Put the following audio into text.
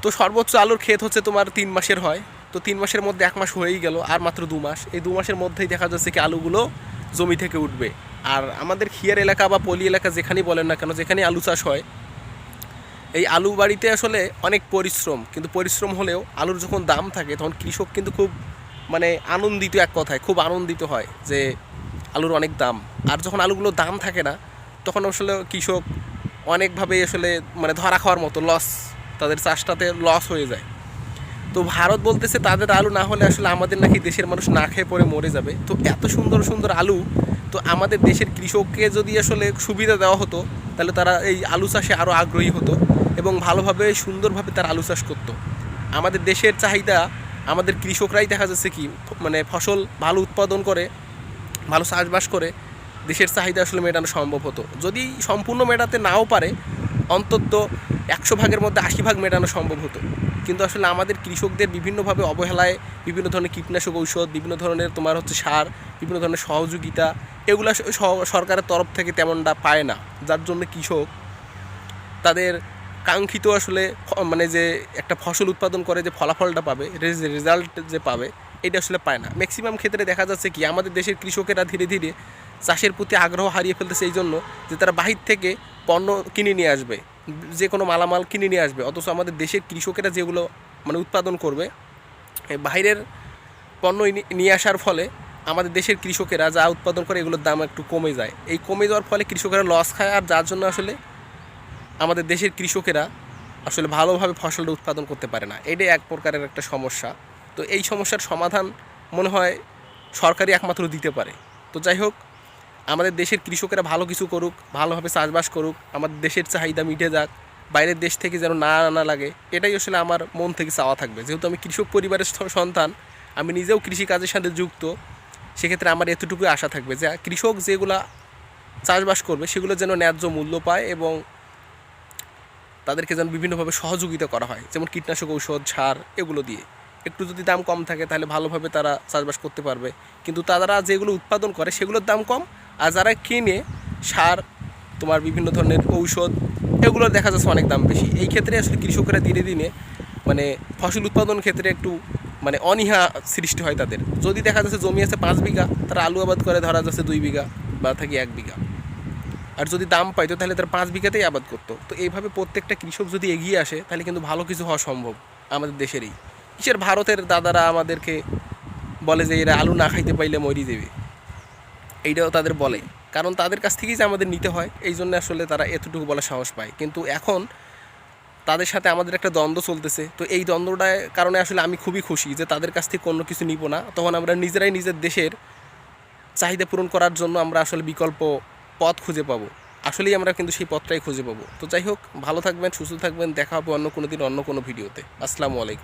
তো সর্বোচ্চ আলুর ক্ষেত হচ্ছে তোমার 3 মাসের হয়। তো 3 মাসের মধ্যে 1 মাস হয়েই গেল, আর মাত্র 2 মাস। এই 2 মাসের মধ্যেই দেখা যাচ্ছে কি আলুগুলো জমি থেকে উঠবে। আর আমাদের খিয়ার এলাকা বা পলি এলাকা যেখানেই বলেন না কেন, যেখানেই আলু চাষ হয়, এই আলু বাড়িতে আসলে অনেক পরিশ্রম, কিন্তু পরিশ্রম হলেও আলুর যখন দাম থাকে তখন কৃষক কিন্তু খুব মানে আনন্দিত, এক কথায় খুব আনন্দিত হয় যে আলুর অনেক দাম। আর যখন আলুগুলোর দাম থাকে না তখন আসলে কৃষক অনেকভাবে আসলে মানে ধরা খাওয়ার মতো লস, তাদের চাষটাতে লস হয়ে যায়। তো ভারত বলতেছে তাদের আলু না হলে আসলে আমাদের নাকি দেশের মানুষ না খেয়ে পরে মরে যাবে। তো এত সুন্দর সুন্দর আলু, তো আমাদের দেশের কৃষককে যদি আসলে সুবিধা দেওয়া হতো তাহলে তারা এই আলু চাষে আরও আগ্রহী হতো এবং ভালোভাবে সুন্দরভাবে তারা আলু চাষ করতো। আমাদের দেশের চাহিদা আমাদের কৃষকরাই দেখা যাচ্ছে কি মানে ফসল ভালো উৎপাদন করে, ভালো চাষবাস করে দেশের চাহিদা আসলে মেটানো সম্ভব হতো। যদি সম্পূর্ণ মেটাতে নাও পারে, অন্তত 100 ভাগের মধ্যে 80 ভাগ মেটানো সম্ভব হতো। কিন্তু আসলে আমাদের কৃষকদের বিভিন্নভাবে অবহেলায় বিভিন্ন ধরনের কীটনাশক ঔষধ, বিভিন্ন ধরনের তোমার হচ্ছে সার, বিভিন্ন ধরনের সহযোগিতা, এগুলো সরকারের তরফ থেকে তেমনটা পায় না, যার জন্য কৃষক তাদের কাঙ্ক্ষিত আসলে মানে যে একটা ফসল উৎপাদন করে যে ফলাফলটা পাবে, রেজাল্ট যে পাবে, এটা আসলে পায় না। ম্যাক্সিমাম ক্ষেত্রে দেখা যাচ্ছে কি আমাদের দেশের কৃষকেরা ধীরে ধীরে চাষের প্রতি আগ্রহ হারিয়ে ফেলতেছে এই জন্য যে তারা বাহির থেকে পণ্য কিনে নিয়ে আসবে, যে কোনো মালামাল কিনে নিয়ে আসবে, অথচ আমাদের দেশের কৃষকেরা যেগুলো মানে উৎপাদন করবে, বাইরের পণ্য নিয়ে আসার ফলে আমাদের দেশের কৃষকেরা যা উৎপাদন করে এগুলোর দাম একটু কমে যায়। এই কমে যাওয়ার ফলে কৃষকেরা লস খায়, আর যার জন্য আসলে আমাদের দেশের কৃষকেরা আসলে ভালোভাবে ফসলটা উৎপাদন করতে পারে না। এটাই এক প্রকারের একটা সমস্যা। তো এই সমস্যার সমাধান মনে হয় সরকারই একমাত্র দিতে পারে। তো যাই হোক, আমাদের দেশের কৃষকেরা ভালো কিছু করুক, ভালোভাবে চাষবাস করুক, আমাদের দেশের চাহিদা মিটে যাক, বাইরের দেশ থেকে যেন না আনা লাগে, এটাই আসলে আমার মন থেকে চাওয়া থাকবে। যেহেতু আমি কৃষক পরিবারের সন্তান, আমি নিজেও কৃষিকাজের সাথে যুক্ত, সেক্ষেত্রে আমার এতটুকুই আশা থাকবে যে কৃষক যেগুলা চাষবাস করবে সেগুলো যেন ন্যায্য মূল্য পায় এবং তাদেরকে যেন বিভিন্নভাবে সহযোগিতা করা হয়, যেমন কীটনাশক ঔষধ, সার, এগুলো দিয়ে একটু যদি দাম কম থাকে তাহলে ভালোভাবে তারা চাষবাস করতে পারবে। কিন্তু তারা যেগুলো উৎপাদন করে সেগুলোর দাম কম, আর যারা কিনে সার, তোমার বিভিন্ন ধরনের ঔষধ, এগুলোর দেখা যাচ্ছে অনেক দাম বেশি। এই ক্ষেত্রে আসলে কৃষকরা ধীরে ধীরে মানে ফসল উৎপাদন ক্ষেত্রে একটু মানে অনীহা সৃষ্টি হয় তাদের। যদি দেখা যাচ্ছে জমি আছে 5 বিঘা, তারা আলু আবাদ করে ধরা যাচ্ছে 2 বিঘা বা থাকি 1 বিঘা, আর যদি দাম পাইতো তাহলে তার 5 বিঘাতেই আবাদ করতো। তো এইভাবে প্রত্যেকটা কৃষক যদি এগিয়ে আসে তাহলে কিন্তু ভালো কিছু হওয়া সম্ভব আমাদের দেশেরই। কিসের ভারতের দাদারা আমাদেরকে বলে যে এরা আলু না খাইতে পাইলে মরি দেবে, এইটাও তাদের বলে, কারণ তাদের কাছ থেকেই যে আমাদের নিতে হয়, এই জন্য আসলে তারা এতটুকু বলার সাহস পায়। কিন্তু এখন তাদের সাথে আমাদের একটা দ্বন্দ্ব চলতেছে। তো এই দ্বন্দ্বটার কারণে আসলে আমি খুবই খুশি যে তাদের কাছ থেকে অন্য কিছু নিব না, তখন আমরা নিজেরাই নিজের দেশের চাহিদা পূরণ করার জন্য আমরা আসলে বিকল্প পথ খুঁজে পাবো। আসলেই আমরা কিন্তু সেই পথটাই খুঁজে পাবো। তো যাই হোক, ভালো থাকবেন, সুস্থ থাকবেন, দেখা হবে অন্য কোনো দিন অন্য কোনো ভিডিওতে। আসসালামু আলাইকুম।